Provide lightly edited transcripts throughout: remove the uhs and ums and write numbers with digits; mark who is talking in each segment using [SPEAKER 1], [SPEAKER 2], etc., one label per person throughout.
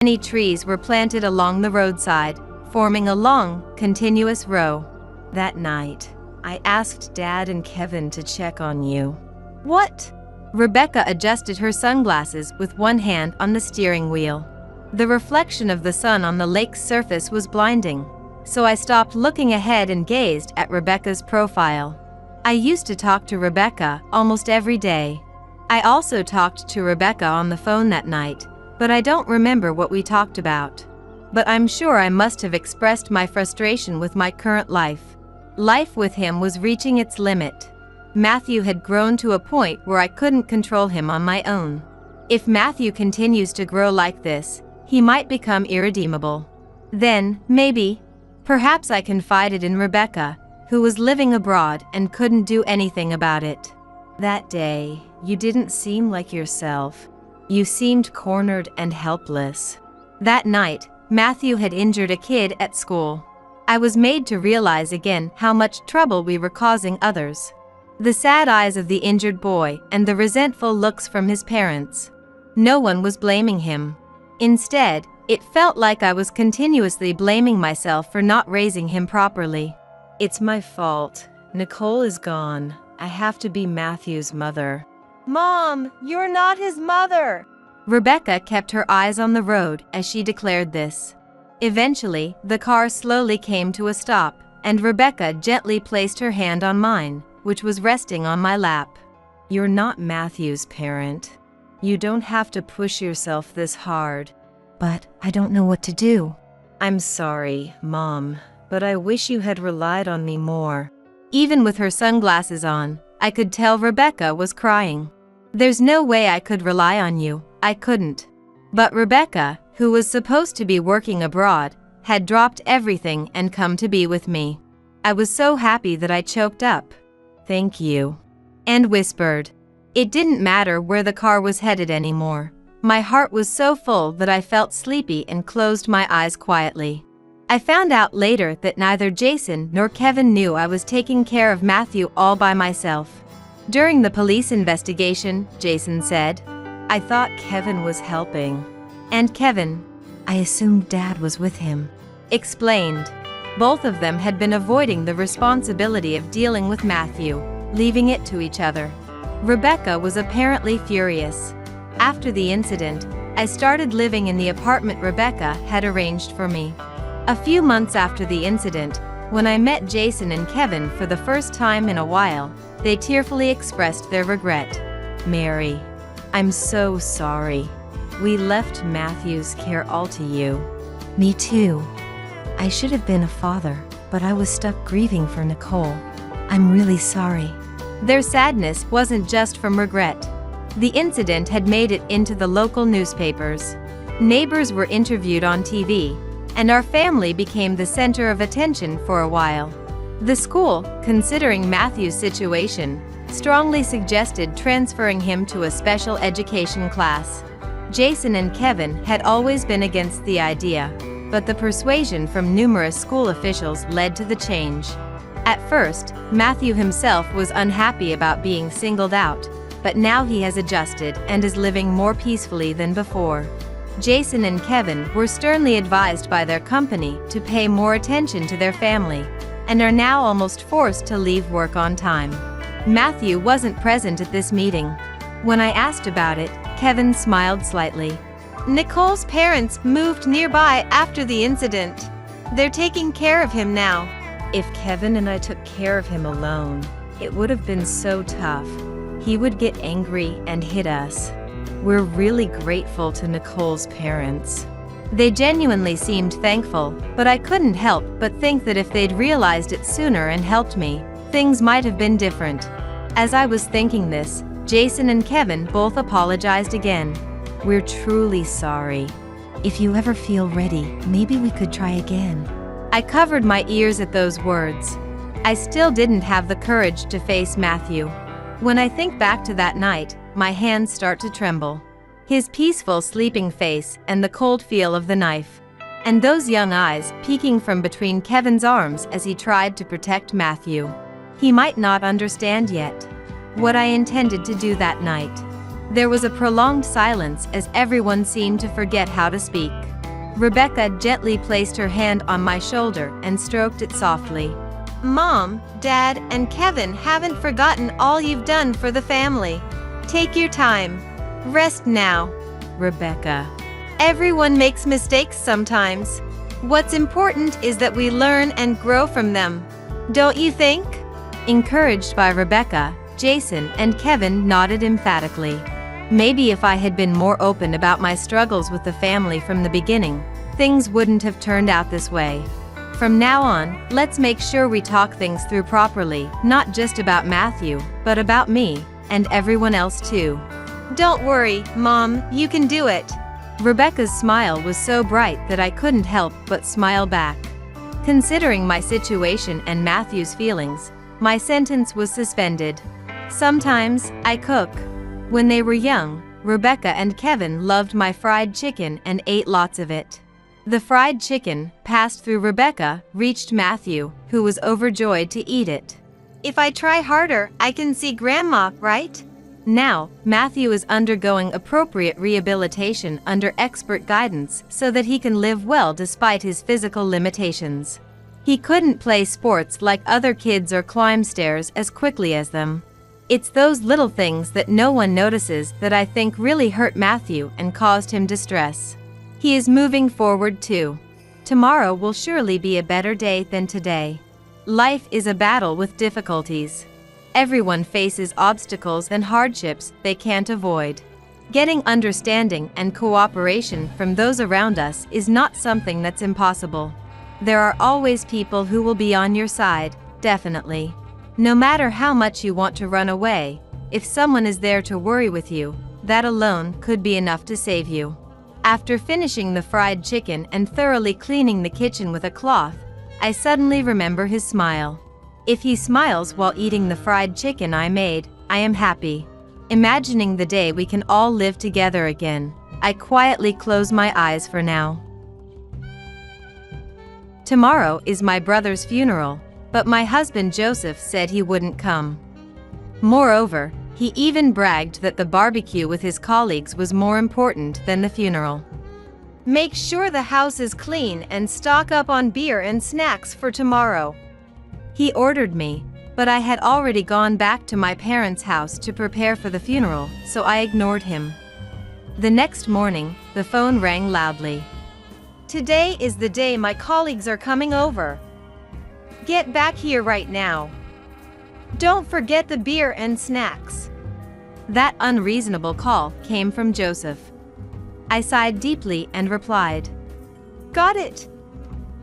[SPEAKER 1] Many trees were planted along the roadside, forming a long, continuous row. That night, I asked Dad and Kevin to check on you. What? Rebecca adjusted her sunglasses with one hand on the steering wheel. The reflection of the sun on the lake's surface was blinding, so I stopped looking ahead and gazed at Rebecca's profile. I used to talk to Rebecca almost every day. I also talked to Rebecca on the phone that night, but I don't remember what we talked about. But I'm sure I must have expressed my frustration with my current life. Life with him was reaching its limit. Matthew had grown to a point where I couldn't control him on my own. If Matthew continues to grow like this, he might become irredeemable. Then, perhaps I confided in Rebecca, who was living abroad and couldn't do anything about it. That day, you didn't seem like yourself. You seemed cornered and helpless. That night, Matthew had injured a kid at school. I was made to realize again how much trouble we were causing others. The sad eyes of the injured boy and the resentful looks from his parents. No one was blaming him. Instead, it felt like I was continuously blaming myself for not raising him properly. It's my fault. Nicole is gone. I have to be Matthew's mother. Mom, you're not his mother! Rebecca kept her eyes on the road as she declared this. Eventually, the car slowly came to a stop, and Rebecca gently placed her hand on mine, which was resting on my lap. You're not Matthew's parent. You don't have to push yourself this hard. But I don't know what to do. I'm sorry, Mom, but I wish you had relied on me more. Even with her sunglasses on, I could tell Rebecca was crying. There's no way I could rely on you. I couldn't. But Rebecca, who was supposed to be working abroad, had dropped everything and come to be with me. I was so happy that I choked up. Thank you. And whispered. It didn't matter where the car was headed anymore. My heart was so full that I felt sleepy and closed my eyes quietly. I found out later that neither Jason nor Kevin knew I was taking care of Matthew all by myself. During the police investigation, Jason said, I thought Kevin was helping. And Kevin, I assumed Dad was with him, explained. Both of them had been avoiding the responsibility of dealing with Matthew, leaving it to each other. Rebecca was apparently furious. After the incident, I started living in the apartment Rebecca had arranged for me. A few months after the incident, when I met Jason and Kevin for the first time in a while, they tearfully expressed their regret. Mary, I'm so sorry. We left Matthew's care all to you. Me too. I should have been a father, but I was stuck grieving for Nicole. I'm really sorry. Their sadness wasn't just from regret. The incident had made it into the local newspapers. Neighbors were interviewed on TV, and our family became the center of attention for a while. The school, considering Matthew's situation, strongly suggested transferring him to a special education class. Jason and Kevin had always been against the idea, but the persuasion from numerous school officials led to the change. At first, Matthew himself was unhappy about being singled out, but now he has adjusted and is living more peacefully than before. Jason and Kevin were sternly advised by their company to pay more attention to their family, and are now almost forced to leave work on time. Matthew wasn't present at this meeting. When I asked about it, Kevin smiled slightly. Nicole's parents moved nearby after the incident. They're taking care of him now. If Kevin and I took care of him alone, it would have been so tough. He would get angry and hit us. We're really grateful to Nicole's parents. They genuinely seemed thankful, but I couldn't help but think that if they'd realized it sooner and helped me, things might have been different. As I was thinking this, Jason and Kevin both apologized again. We're truly sorry. If you ever feel ready, maybe we could try again. I covered my ears at those words. I still didn't have the courage to face Matthew. When I think back to that night, my hands start to tremble. His peaceful sleeping face and the cold feel of the knife. And those young eyes peeking from between Kevin's arms as he tried to protect Matthew. He might not understand yet what I intended to do that night. There was a prolonged silence as everyone seemed to forget how to speak. Rebecca gently placed her hand on my shoulder and stroked it softly. Mom, Dad, and Kevin haven't forgotten all you've done for the family. Take your time. Rest now. Rebecca. Everyone makes mistakes sometimes. What's important is that we learn and grow from them. Don't you think? Encouraged by Rebecca, Jason and Kevin nodded emphatically. Maybe if I had been more open about my struggles with the family from the beginning, things wouldn't have turned out this way. From now on, let's make sure we talk things through properly, not just about Matthew, but about me, and everyone else too. Don't worry, Mom, you can do it. Rebecca's smile was so bright that I couldn't help but smile back. Considering my situation and Matthew's feelings, my sentence was suspended. Sometimes, I cook. When they were young, Rebecca and Kevin loved my fried chicken and ate lots of it. The fried chicken, passed through Rebecca, reached Matthew, who was overjoyed to eat it. If I try harder, I can see Grandma, right? Now, Matthew is undergoing appropriate rehabilitation under expert guidance so that he can live well despite his physical limitations. He couldn't play sports like other kids or climb stairs as quickly as them. It's those little things that no one notices that I think really hurt Matthew and caused him distress. He is moving forward too. Tomorrow will surely be a better day than today. Life is a battle with difficulties. Everyone faces obstacles and hardships they can't avoid. Getting understanding and cooperation from those around us is not something that's impossible. There are always people who will be on your side, definitely. No matter how much you want to run away, if someone is there to worry with you, that alone could be enough to save you. After finishing the fried chicken and thoroughly cleaning the kitchen with a cloth, I suddenly remember his smile. If he smiles while eating the fried chicken I made, I am happy. Imagining the day we can all live together again, I quietly close my eyes for now. Tomorrow is my brother's funeral, but my husband Joseph said he wouldn't come. Moreover, he even bragged that the barbecue with his colleagues was more important than the funeral. Make sure the house is clean and stock up on beer and snacks for tomorrow. He ordered me, but I had already gone back to my parents' house to prepare for the funeral, so I ignored him. The next morning, the phone rang loudly. Today is the day my colleagues are coming over. Get back here right now. Don't forget the beer and snacks. That unreasonable call came from Joseph. I sighed deeply and replied, Got it.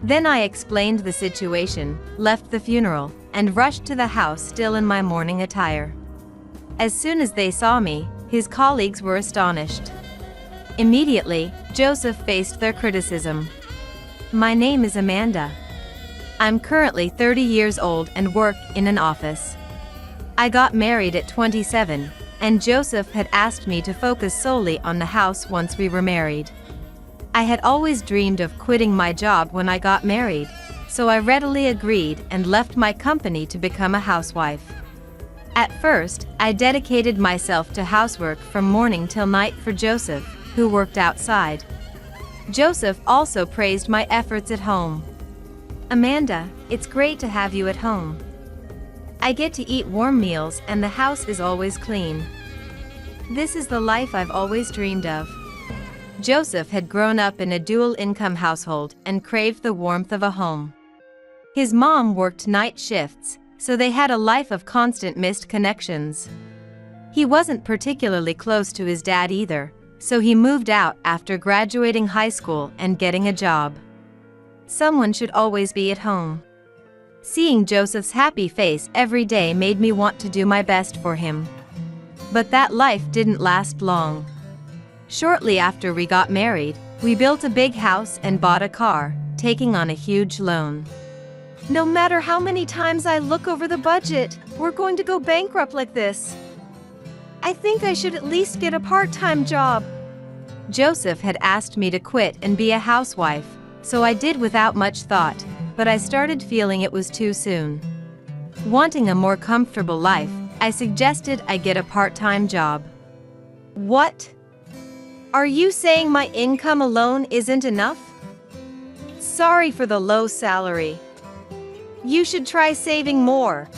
[SPEAKER 1] Then I explained the situation, left the funeral, and rushed to the house still in my morning attire. As soon as they saw me, his colleagues were astonished. Immediately, Joseph faced their criticism. My name is Amanda. I'm currently 30 years old and work in an office. I got married at 27, and Joseph had asked me to focus solely on the house once we were married. I had always dreamed of quitting my job when I got married, so I readily agreed and left my company to become a housewife. At first, I dedicated myself to housework from morning till night for Joseph, who worked outside. Joseph also praised my efforts at home. Amanda, it's great to have you at home. I get to eat warm meals and the house is always clean. This is the life I've always dreamed of. Joseph had grown up in a dual-income household and craved the warmth of a home. His mom worked night shifts, so they had a life of constant missed connections. He wasn't particularly close to his dad either, so he moved out after graduating high school and getting a job. Someone should always be at home. Seeing Joseph's happy face every day made me want to do my best for him. But that life didn't last long. Shortly after we got married, we built a big house and bought a car, taking on a huge loan. No matter how many times I look over the budget, we're going to go bankrupt like this. I think I should at least get a part-time job. Joseph had asked me to quit and be a housewife, so I did without much thought, but I started feeling it was too soon. Wanting a more comfortable life, I suggested I get a part-time job. What? Are you saying my income alone isn't enough? Sorry for the low salary. You should try saving more.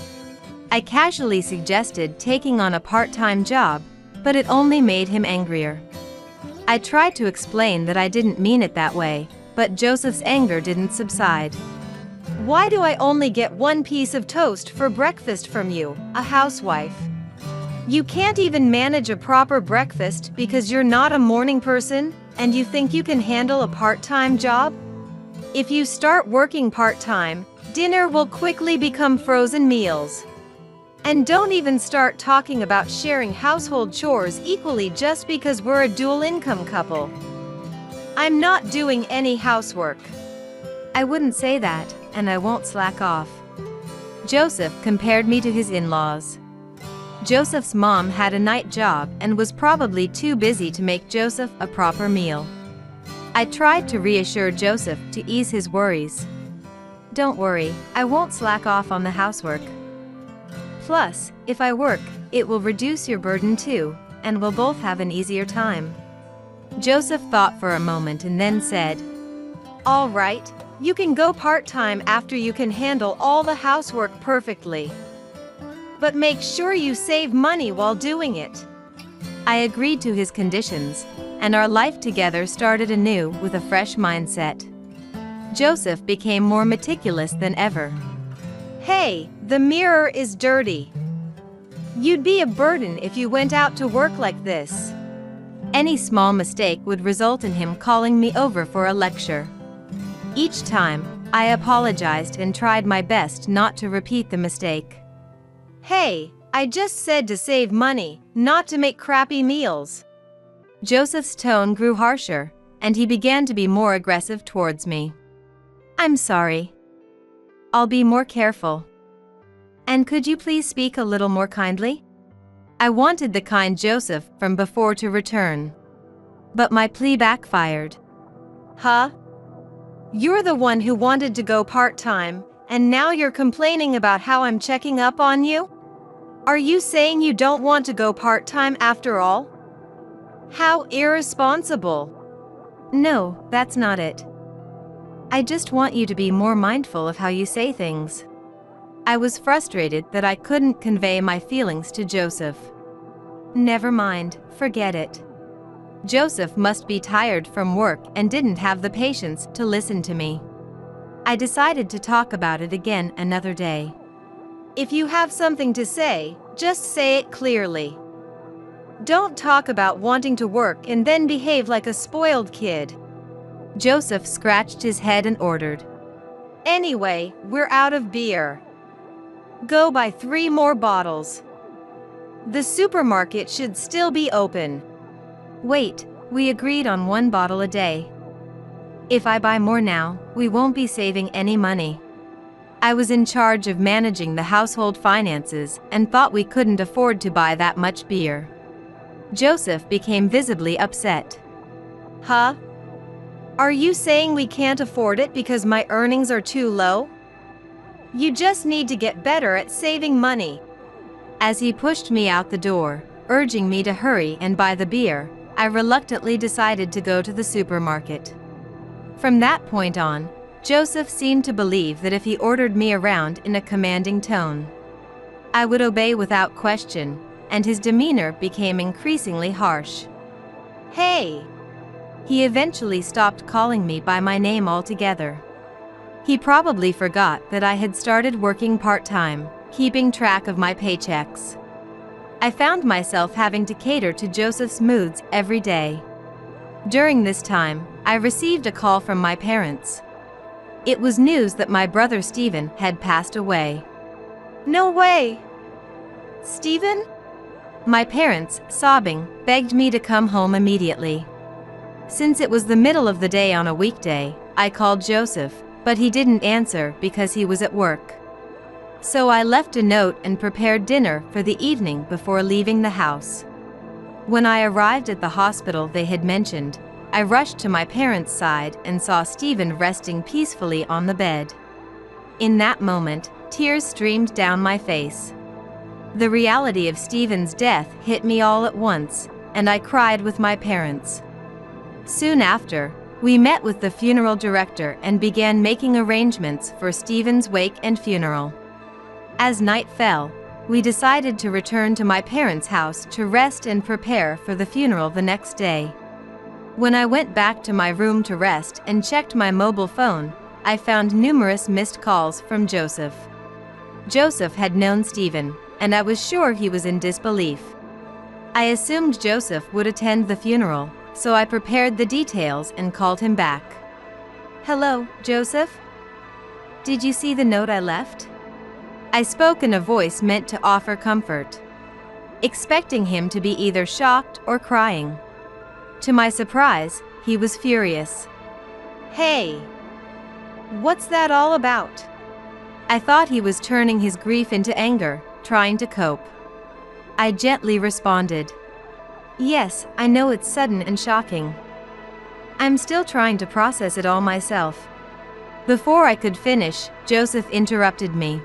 [SPEAKER 1] I casually suggested taking on a part-time job, but it only made him angrier. I tried to explain that I didn't mean it that way, but Joseph's anger didn't subside. Why do I only get one piece of toast for breakfast from you, a housewife? You can't even manage a proper breakfast because you're not a morning person, and you think you can handle a part-time job? If you start working part-time, dinner will quickly become frozen meals. And don't even start talking about sharing household chores equally just because we're a dual-income couple. I'm not doing any housework. I wouldn't say that, and I won't slack off. Joseph compared me to his in-laws. Joseph's mom had a night job and was probably too busy to make Joseph a proper meal. I tried to reassure Joseph to ease his worries. Don't worry, I won't slack off on the housework. Plus, if I work, it will reduce your burden too, and we'll both have an easier time. Joseph thought for a moment and then said, "All right, you can go part-time after you can handle all the housework perfectly. But make sure you save money while doing it." I agreed to his conditions, and our life together started anew with a fresh mindset. Joseph became more meticulous than ever. Hey, the mirror is dirty. You'd be a burden if you went out to work like this. Any small mistake would result in him calling me over for a lecture. Each time, I apologized and tried my best not to repeat the mistake. Hey, I just said to save money, not to make crappy meals. Joseph's tone grew harsher, and he began to be more aggressive towards me. I'm sorry. I'll be more careful. And could you please speak a little more kindly? I wanted the kind Joseph from before to return. But my plea backfired. Huh? You're the one who wanted to go part-time, and now you're complaining about how I'm checking up on you? Are you saying you don't want to go part-time after all? How irresponsible. No, that's not it. I just want you to be more mindful of how you say things. I was frustrated that I couldn't convey my feelings to Joseph. Never mind, forget it. Joseph must be tired from work and didn't have the patience to listen to me. I decided to talk about it again another day. If you have something to say, just say it clearly. Don't talk about wanting to work and then behave like a spoiled kid. Joseph scratched his head and ordered. Anyway, we're out of beer. Go buy 3 more bottles. The supermarket should still be open. Wait, we agreed on 1 bottle a day. If I buy more now, we won't be saving any money. I was in charge of managing the household finances and thought we couldn't afford to buy that much beer. Joseph became visibly upset. Huh? Are you saying we can't afford it because my earnings are too low? You just need to get better at saving money. As he pushed me out the door, urging me to hurry and buy the beer, I reluctantly decided to go to the supermarket. From that point on, Joseph seemed to believe that if he ordered me around in a commanding tone, I would obey without question, and his demeanor became increasingly harsh. Hey! He eventually stopped calling me by my name altogether. He probably forgot that I had started working part-time, keeping track of my paychecks. I found myself having to cater to Joseph's moods every day. During this time, I received a call from my parents. It was news that my brother Stephen had passed away. No way! Stephen? My parents, sobbing, begged me to come home immediately. Since it was the middle of the day on a weekday, I called Joseph, but he didn't answer because he was at work. So I left a note and prepared dinner for the evening before leaving the house. When I arrived at the hospital they had mentioned, I rushed to my parents' side and saw Stephen resting peacefully on the bed. In that moment, tears streamed down my face. The reality of Stephen's death hit me all at once, and I cried with my parents. Soon after, we met with the funeral director and began making arrangements for Stephen's wake and funeral. As night fell, we decided to return to my parents' house to rest and prepare for the funeral the next day. When I went back to my room to rest and checked my mobile phone, I found numerous missed calls from Joseph. Joseph had known Stephen, and I was sure he was in disbelief. I assumed Joseph would attend the funeral, so I prepared the details and called him back. "Hello, Joseph? Did you see the note I left?" I spoke in a voice meant to offer comfort, expecting him to be either shocked or crying. To my surprise, he was furious. "Hey! What's that all about?" I thought he was turning his grief into anger, trying to cope. I gently responded, "Yes, I know it's sudden and shocking. I'm still trying to process it all myself." Before I could finish, Joseph interrupted me.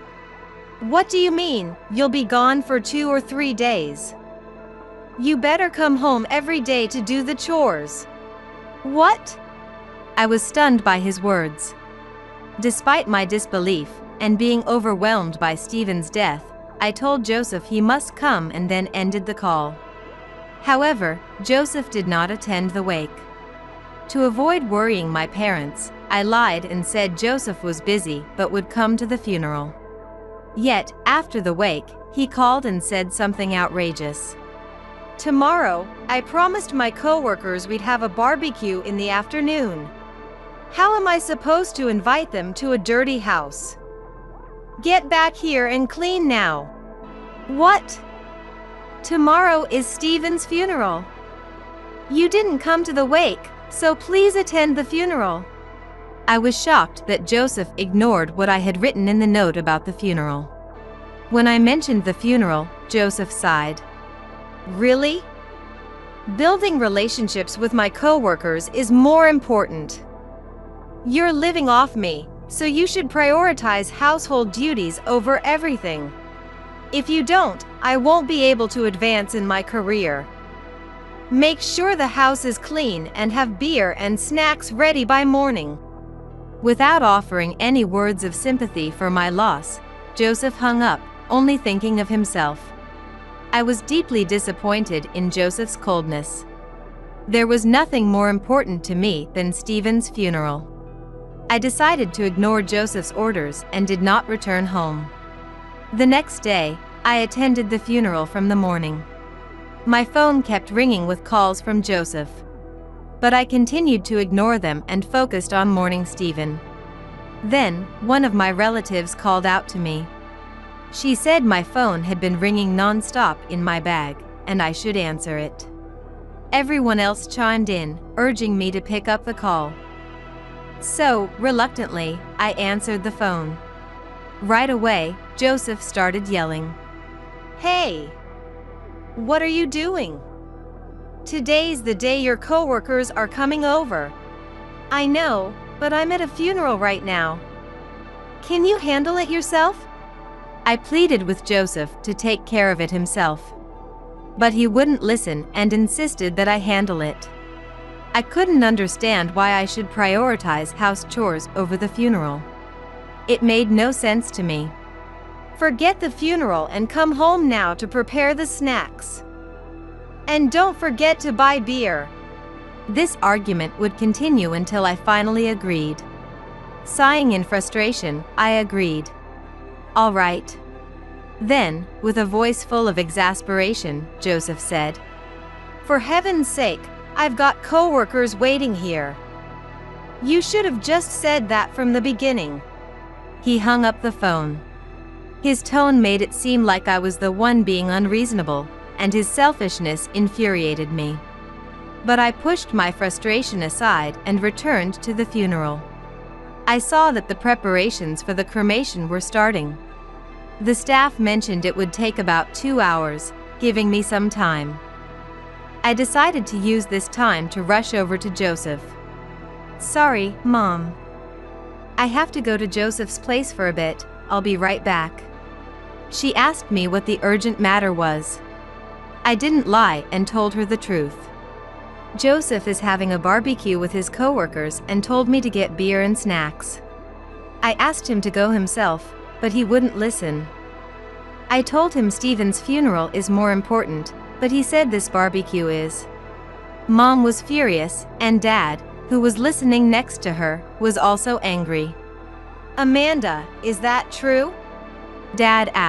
[SPEAKER 1] "What do you mean, you'll be gone for 2 or 3 days? You better come home every day to do the chores." "What?" I was stunned by his words. Despite my disbelief and being overwhelmed by Stephen's death, I told Joseph he must come and then ended the call. However, Joseph did not attend the wake. To avoid worrying my parents, I lied and said Joseph was busy but would come to the funeral. Yet, after the wake, he called and said something outrageous. "Tomorrow, I promised my coworkers we'd have a barbecue in the afternoon. How am I supposed to invite them to a dirty house? Get back here and clean now." "What? Tomorrow is Stephen's funeral. You didn't come to the wake, so please attend the funeral." I was shocked that Joseph ignored what I had written in the note about the funeral. When I mentioned the funeral, Joseph sighed. "Really? Building relationships with my coworkers is more important. You're living off me, so you should prioritize household duties over everything. If you don't, I won't be able to advance in my career. Make sure the house is clean and have beer and snacks ready by morning." Without offering any words of sympathy for my loss, Joseph hung up, only thinking of himself. I was deeply disappointed in Joseph's coldness. There was nothing more important to me than Stephen's funeral. I decided to ignore Joseph's orders and did not return home. The next day, I attended the funeral from the morning. My phone kept ringing with calls from Joseph, but I continued to ignore them and focused on mourning Stephen. Then, one of my relatives called out to me. She said my phone had been ringing non-stop in my bag, and I should answer it. Everyone else chimed in, urging me to pick up the call. So, reluctantly, I answered the phone. Right away, Joseph started yelling. "Hey! What are you doing? Today's the day your coworkers are coming over." "I know, but I'm at a funeral right now. Can you handle it yourself?" I pleaded with Joseph to take care of it himself. But he wouldn't listen and insisted that I handle it. I couldn't understand why I should prioritize house chores over the funeral. It made no sense to me. "Forget the funeral and come home now to prepare the snacks. And don't forget to buy beer." This argument would continue until I finally agreed. Sighing in frustration, I agreed. "All right." Then, with a voice full of exasperation, Joseph said, "For heaven's sake, I've got coworkers waiting here. You should have just said that from the beginning." He hung up the phone. His tone made it seem like I was the one being unreasonable, and his selfishness infuriated me. But I pushed my frustration aside and returned to the funeral. I saw that the preparations for the cremation were starting. The staff mentioned it would take about 2 hours, giving me some time. I decided to use this time to rush over to Joseph. "Sorry, Mom. I have to go to Joseph's place for a bit. I'll be right back." She asked me what the urgent matter was. I didn't lie and told her the truth. Joseph is having a barbecue with his coworkers and told me to get beer and snacks. I asked him to go himself, but he wouldn't listen. I told him Stephen's funeral is more important, but he said this barbecue is. Mom was furious, and Dad, who was listening next to her, was also angry. Amanda, is that true? Dad asked.